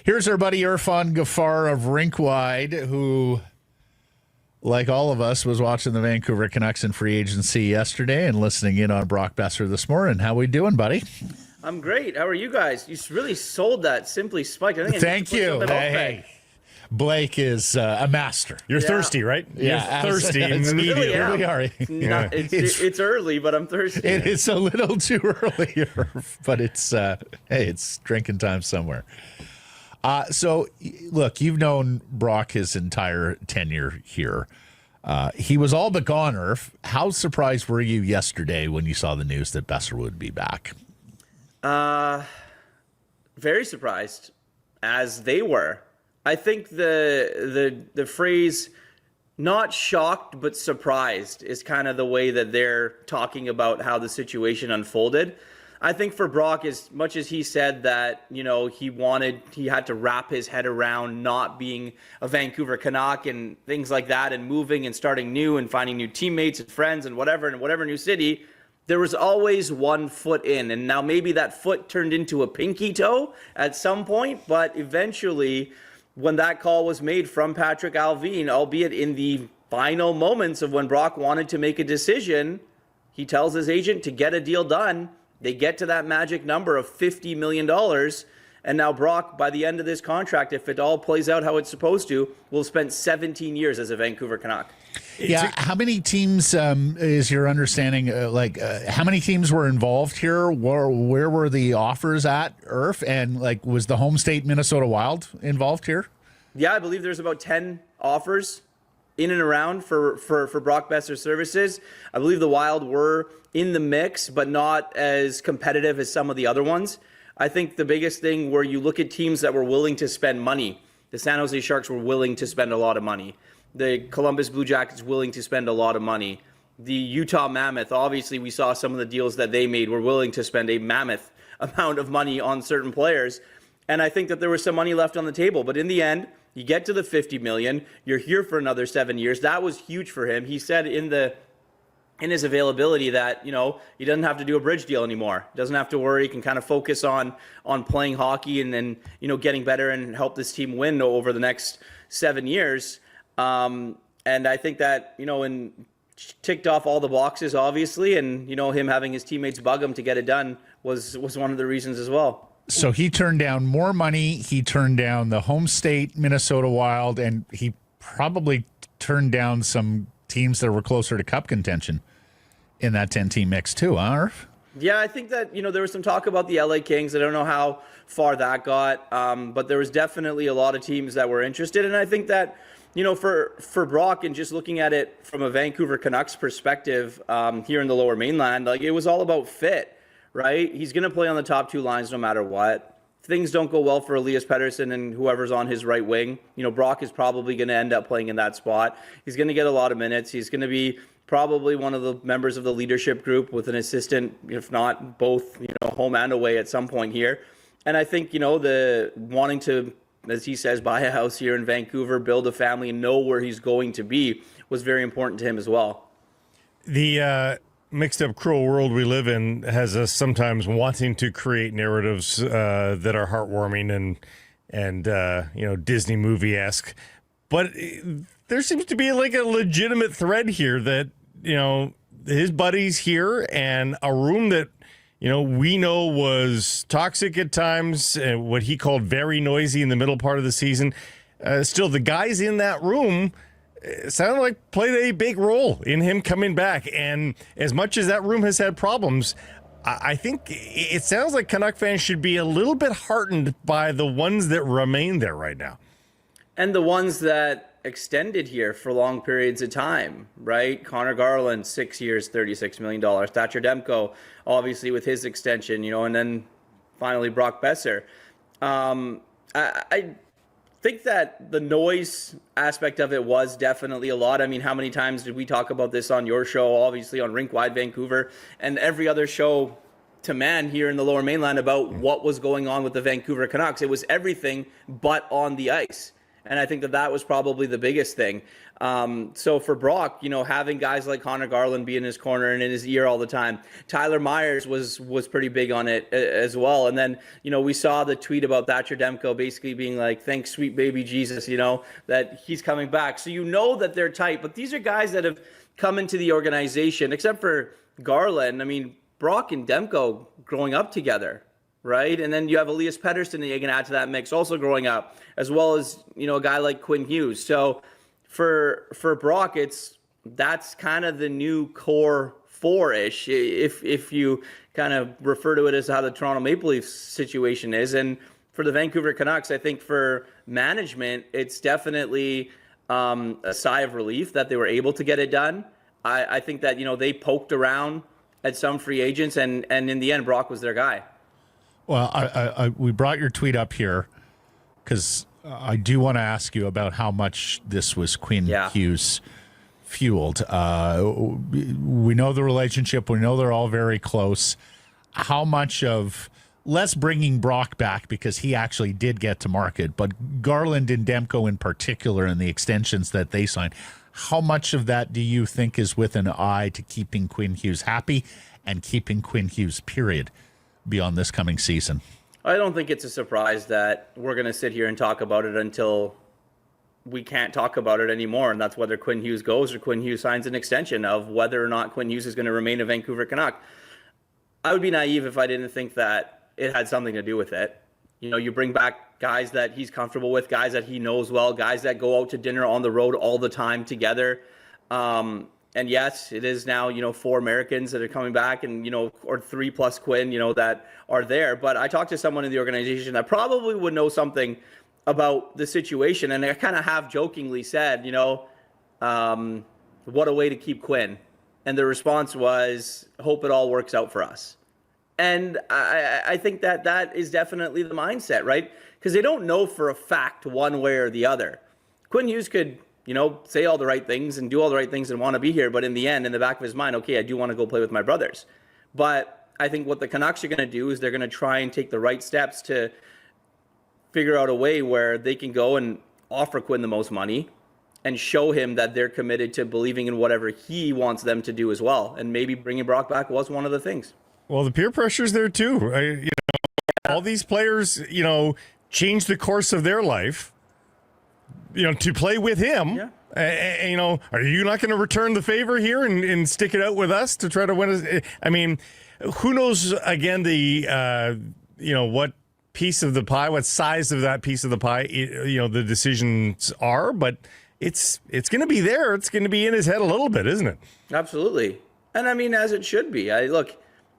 Here's our buddy Irfaan Gaffar of RinkWide, who, like all of us, was watching the Vancouver Canucks in free agency yesterday and listening in on Brock Boeser this morning. How we doing, buddy? I'm great. How are you guys? You really sold that Simply Spiked. I think Thank you. Hey. Blake is a master. You're thirsty, right? Yeah, You're thirsty immediately. Really are. It's early, but I'm thirsty. It's a little too early, but it's it's drinking time somewhere. So, look, you've known Brock his entire tenure here. He was all but gone, Irf. How surprised were you yesterday when you saw the news that Boeser would be back? Very surprised, as they were. I think the phrase "not shocked but surprised" is kind of the way that they're talking about how the situation unfolded. I think for Brock, as much as he said that, he had to wrap his head around not being a Vancouver Canuck and things like that, and moving and starting new and finding new teammates and friends and whatever new city, there was always one foot in. And now maybe that foot turned into a pinky toe at some point, but eventually, when that call was made from Patrick Allvin, albeit in the final moments of when Brock wanted to make a decision, he tells his agent to get a deal done. They get to that magic number of $50 million. And now Brock, by the end of this contract, if it all plays out how it's supposed to, will have spent 17 years as a Vancouver Canuck. Yeah, how many teams, is your understanding, how many teams were involved here? Where were the offers at, Irf? And, was the home state Minnesota Wild involved here? Yeah, I believe there's about 10 offers in and around for Brock Boeser's services. I believe the Wild were in the mix, but not as competitive as some of the other ones. I think the biggest thing where you look at teams that were willing to spend money, the San Jose Sharks were willing to spend a lot of money. The Columbus Blue Jackets willing to spend a lot of money. The Utah Mammoth, obviously we saw some of the deals that they made, were willing to spend a mammoth amount of money on certain players. And I think that there was some money left on the table. But in the end, you get to the $50 million. You're here for another 7 years. That was huge for him. He said in his availability that, he doesn't have to do a bridge deal anymore. He doesn't have to worry. He can kind of focus on playing hockey and getting better and help this team win over the next 7 years. And I think that, and ticked off all the boxes, obviously, and, him having his teammates bug him to get it done was one of the reasons as well. So he turned down more money. He turned down the home state Minnesota Wild, and he probably turned down some teams that were closer to cup contention in that 10-team mix too, huh, Irf? Yeah, I think that, there was some talk about the LA Kings. I don't know how far that got, but there was definitely a lot of teams that were interested. And I think that, for Brock, and just looking at it from a Vancouver Canucks perspective here in the Lower Mainland, it was all about fit. Right? He's going to play on the top two lines no matter what. If things don't go well for Elias Pettersson and whoever's on his right wing, Brock is probably going to end up playing in that spot. He's going to get a lot of minutes. He's going to be probably one of the members of the leadership group with an assistant, if not both, home and away at some point here. And I think, the wanting to, as he says, buy a house here in Vancouver, build a family, and know where he's going to be was very important to him as well. The mixed up, cruel world we live in has us sometimes wanting to create narratives that are heartwarming and Disney movie-esque, but there seems to be a legitimate thread here that his buddies here, and a room that we know was toxic at times, what he called very noisy in the middle part of the season. Still, the guys in that room sounded like played a big role in him coming back. And as much as that room has had problems, I think it sounds like Canuck fans should be a little bit heartened by the ones that remain there right now. And the ones that extended here for long periods of time, right? Connor Garland, 6 years, $36 million. Thatcher Demko, obviously with his extension, and then finally Brock Boeser. I think that the noise aspect of it was definitely a lot. I mean, how many times did we talk about this on your show, obviously on RinkWide Vancouver, and every other show to man here in the Lower Mainland about what was going on with the Vancouver Canucks? It was everything but on the ice. And I think that was probably the biggest thing. So for Brock, having guys like Connor Garland be in his corner and in his ear all the time. Tyler Myers was pretty big on it as well. And then, we saw the tweet about Thatcher Demko basically being like, thanks, sweet baby Jesus, that he's coming back. So that they're tight. But these are guys that have come into the organization, except for Garland. I mean, Brock and Demko growing up together, right? And then you have Elias Pettersson that you can add to that mix, also growing up, as well as, a guy like Quinn Hughes. So for Brock, that's kind of the new core four-ish, if you kind of refer to it as how the Toronto Maple Leafs situation is. And for the Vancouver Canucks, I think for management, it's definitely a sigh of relief that they were able to get it done. I think that, they poked around at some free agents, and in the end, Brock was their guy. Well, we brought your tweet up here because I do want to ask you about how much this was Quinn Hughes fueled. We know the relationship. We know they're all very close. How much of, less bringing Brock back because he actually did get to market, but Garland and Demko in particular and the extensions that they signed, how much of that do you think is with an eye to keeping Quinn Hughes happy and keeping Quinn Hughes, period, beyond this coming season? I don't think it's a surprise that we're going to sit here and talk about it until we can't talk about it anymore. And that's whether Quinn Hughes goes or Quinn Hughes signs an extension, of whether or not Quinn Hughes is going to remain a Vancouver Canuck. I would be naive if I didn't think that it had something to do with it. You bring back guys that he's comfortable with, guys that he knows well, guys that go out to dinner on the road all the time together. And yes, it is now, 4 Americans that are coming back and, or 3 plus Quinn, that are there. But I talked to someone in the organization that probably would know something about the situation. And I kind of half jokingly said, what a way to keep Quinn. And the response was, hope it all works out for us. And I think that is definitely the mindset, right? Because they don't know for a fact one way or the other. Quinn Hughes could, say all the right things and do all the right things and want to be here. But in the end, in the back of his mind, okay, I do want to go play with my brothers. But I think what the Canucks are going to do is they're going to try and take the right steps to figure out a way where they can go and offer Quinn the most money and show him that they're committed to believing in whatever he wants them to do as well. And maybe bringing Brock back was one of the things. Well, the peer pressure's there too. All these players, change the course of their life, to play with him. Yeah. Are you not going to return the favor here and stick it out with us to try to win? I mean, who knows, again, what piece of the pie, what size of that piece of the pie, the decisions are, but it's going to be there. It's going to be in his head a little bit, isn't it? Absolutely. And I mean, as it should be. Look,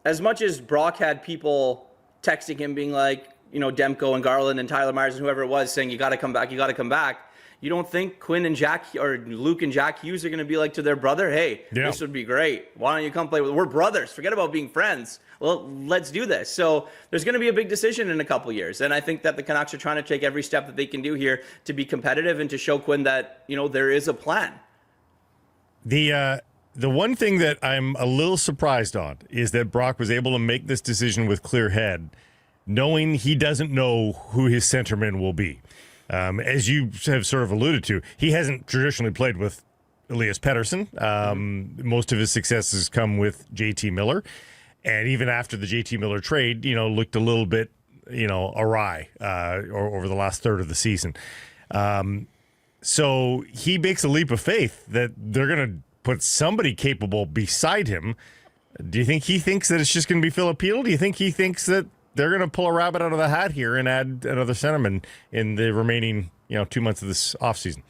as much as Brock had people texting him being like, Demko and Garland and Tyler Myers and whoever it was saying, you got to come back, you got to come back. You don't think Quinn and Jack, or Luke and Jack Hughes, are going to be like to their brother, hey, This would be great. Why don't you come play with? We're brothers. Forget about being friends. Well, let's do this. So there's going to be a big decision in a couple years. And I think that the Canucks are trying to take every step that they can do here to be competitive and to show Quinn that, there is a plan. The one thing that I'm a little surprised on is that Brock was able to make this decision with clear head, knowing he doesn't know who his centerman will be. As you have sort of alluded to, he hasn't traditionally played with Elias Pettersson. Most of his successes come with JT Miller. And even after the JT Miller trade, looked a little bit, awry over the last third of the season. So he makes a leap of faith that they're going to put somebody capable beside him. Do you think he thinks that it's just going to be Filipino? Do you think he thinks that they're going to pull a rabbit out of the hat here and add another centerman in the remaining, 2 months of this offseason?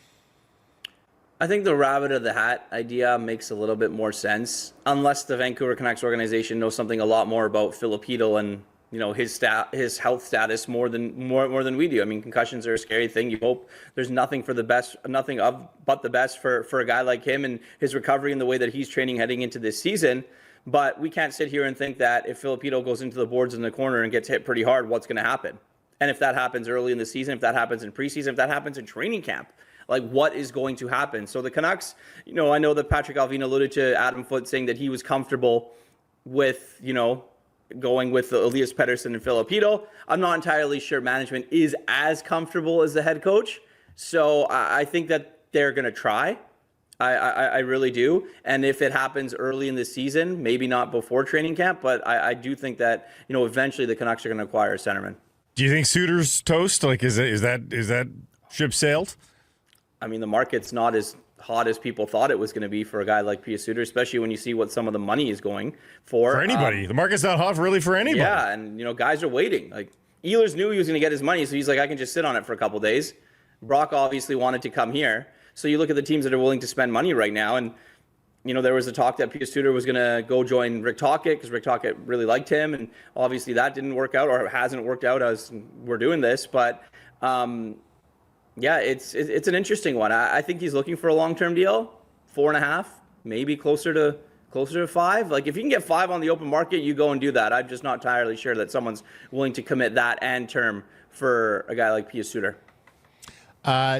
I think the rabbit of the hat idea makes a little bit more sense, unless the Vancouver Canucks organization knows something a lot more about Filipino and his health status more than we do. I mean, concussions are a scary thing. You hope there's nothing but the best for a guy like him and his recovery and the way that he's training heading into this season. But we can't sit here and think that if Filipino goes into the boards in the corner and gets hit pretty hard, what's going to happen? And if that happens early in the season, if that happens in preseason, if that happens in training camp, like what is going to happen? So the Canucks, I know that Patrick Alvin alluded to Adam Foote saying that he was comfortable with, going with Elias Pettersson and Filipino. I'm not entirely sure management is as comfortable as the head coach. So I think that they're going to try. I really do. And if it happens early in the season, maybe not before training camp, but I do think that, eventually the Canucks are going to acquire a centerman. Do you think Suter's toast? Like, is that ship sailed? I mean, the market's not as hot as people thought it was going to be for a guy like Pius Suter, especially when you see what some of the money is going for. For anybody. The market's not hot really for anybody. Yeah, and, guys are waiting. Like, Ehlers knew he was going to get his money, so he's like, I can just sit on it for a couple days. Brock obviously wanted to come here. So you look at the teams that are willing to spend money right now, and there was a talk that Pius Suter was going to go join Rick Tocchet because Rick Tocchet really liked him, and obviously that didn't work out, or hasn't worked out as we're doing this. But yeah, it's an interesting one. I think he's looking for a long-term deal, 4.5, maybe closer to 5. Like, if you can get 5 on the open market, you go and do that. I'm just not entirely sure that someone's willing to commit that and term for a guy like Pius Suter.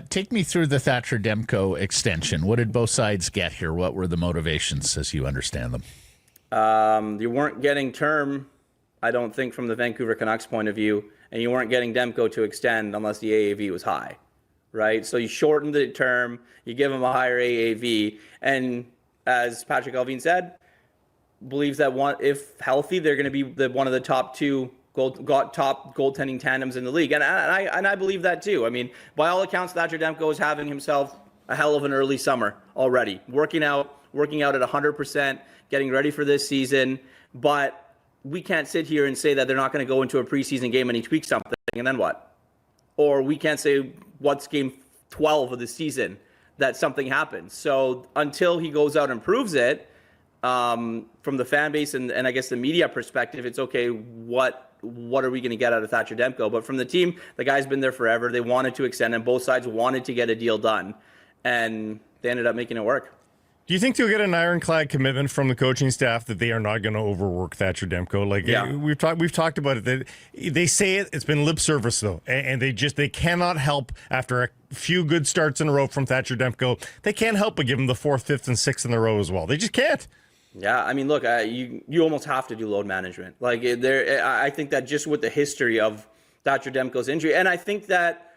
Take me through the Thatcher Demko extension. What did both sides get here? What were the motivations as you understand them? You weren't getting term, I don't think, from the Vancouver Canucks point of view, and you weren't getting Demko to extend unless the AAV was high, right? So you shortened the term, you give him a higher AAV, and as Patrick Allvin said, believes that if healthy, they're going to be one of the top 2 top goaltending tandems in the league, and I believe that too. I mean, by all accounts, Thatcher Demko is having himself a hell of an early summer already, working out at 100%, getting ready for this season. But we can't sit here and say that they're not going to go into a preseason game and he tweaks something, and then what? Or we can't say what's game 12 of the season that something happens. So until he goes out and proves it, from the fan base and I guess the media perspective, it's okay. What are we going to get out of Thatcher Demko? But from the team, the guy's been there forever. They wanted to extend him. Both sides wanted to get a deal done, and they ended up making it work. Do you think they'll get an ironclad commitment from the coaching staff that they are not going to overwork Thatcher Demko? Like, yeah. We've talked about it. That they say it's been lip service though, and they cannot help after a few good starts in a row from Thatcher Demko. They can't help but give him the 4th, 5th, and 6th in a row as well. They just can't. Yeah, I mean, look, you almost have to do load management. Like, I think that just with the history of Thatcher Demko's injury, and I think that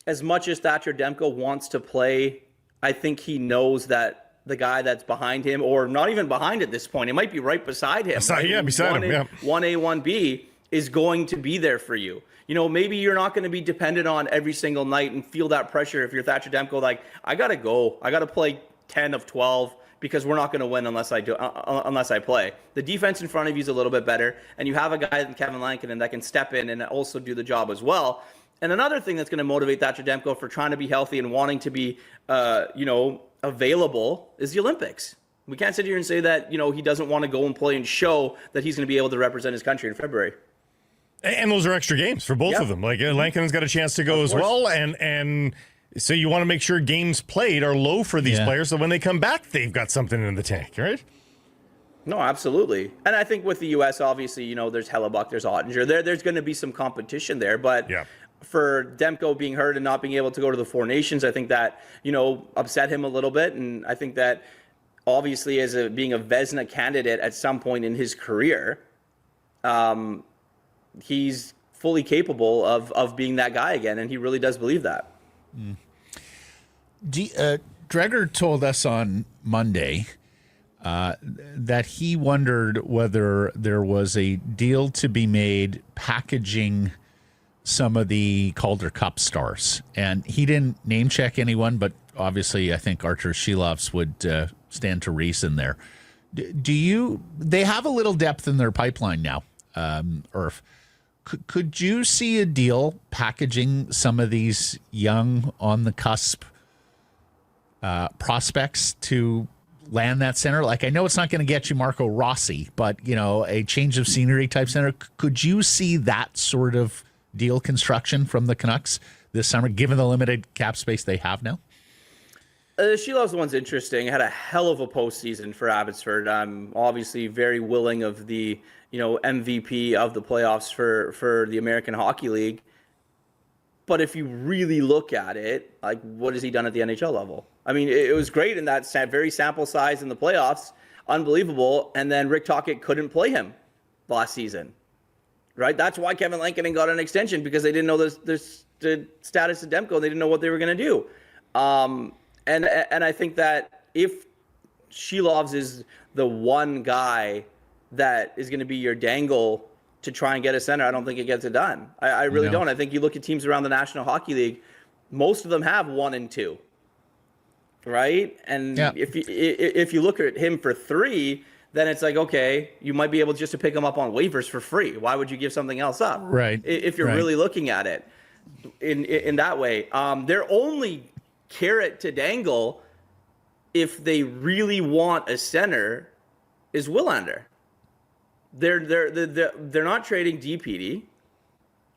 as much as Thatcher Demko wants to play, I think he knows that the guy that's behind him, or not even behind at this point, it might be right beside him. Beside him, yeah. 1A, 1B is going to be there for you. Maybe you're not going to be dependent on every single night and feel that pressure if you're Thatcher Demko. Like, I got to go. I got to play 10 of 12. Because we're not going to win unless I play. The defense in front of you is a little bit better, and you have a guy like Kevin Lankinen that can step in and also do the job as well. And another thing that's going to motivate Thatcher Demko for trying to be healthy and wanting to be, available is the Olympics. We can't sit here and say that, he doesn't want to go and play and show that he's going to be able to represent his country in February. And those are extra games for both of them. Like, Lankinen's got a chance to go as well, and so you want to make sure games played are low for these players, so when they come back, they've got something in the tank, right? No, absolutely. And I think with the U.S., obviously, there's Hellebuck, there's Ottinger. There's going to be some competition there. But for Demko being hurt and not being able to go to the Four Nations, I think that, upset him a little bit. And I think that, obviously, as being a Vezina candidate at some point in his career, he's fully capable of being that guy again. And he really does believe that. Mm. Dreger told us on Monday that he wondered whether there was a deal to be made packaging some of the Calder Cup stars. And he didn't name check anyone, but obviously I think Artur Shilovs would stand to reason there. They have a little depth in their pipeline now, Irf. Could you see a deal packaging some of these young on the cusp prospects to land that center? Like, I know it's not going to get you Marco Rossi, but, a change of scenery type center. Could you see that sort of deal construction from the Canucks this summer, given the limited cap space they have now? Shilov's the one's interesting. Had a hell of a postseason for Abbotsford. I'm obviously very willing of the, MVP of the playoffs for the American Hockey League. But if you really look at it, like, what has he done at the NHL level? I mean, it was great in that very sample size in the playoffs. Unbelievable. And then Rick Tocchet couldn't play him last season. right? That's why Kevin Lankinen got an extension, because they didn't know the status of Demko. They didn't know what they were going to do. And I think that if Shelovs is the one guy that is going to be your dangle to try and get a center, I don't think it gets it done. I really don't. I think you look at teams around the National Hockey League, most of them have 1 and 2, right? And if you look at him for 3, then it's like, okay, you might be able just to pick him up on waivers for free. Why would you give something else up? Right. If you're really looking at it in that way. Their only carrot to dangle, if they really want a center, is Willander. They're not trading DPD,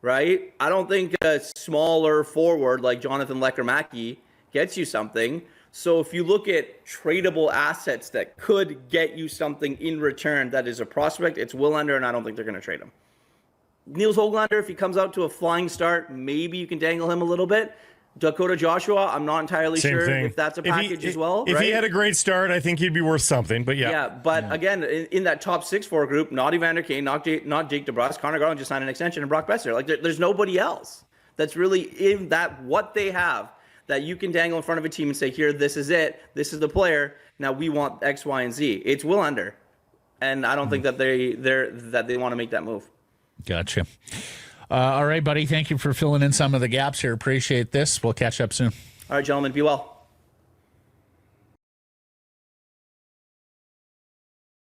right? I don't think a smaller forward like Jonathan Lekkerimäki gets you something. So if you look at tradable assets that could get you something in return that is a prospect, it's Willander, and I don't think they're going to trade him. Niels Höglander, if he comes out to a flying start, maybe you can dangle him a little bit. Dakota Joshua, I'm not entirely sure if that's a package as well. If he had a great start, I think he'd be worth something. But again, in that top 6-4 group, not Evander Kane, not Jake DeBrusk, Connor Garland just signed an extension, and Brock Boeser. Like there's nobody else that's really in that what they have that you can dangle in front of a team and say, here, this is it. This is the player. Now we want X, Y, and Z. It's Willander, and I don't think that they want to make that move. Gotcha. All right, buddy. Thank you for filling in some of the gaps here. Appreciate this. We'll catch up soon. All right, gentlemen. Be well.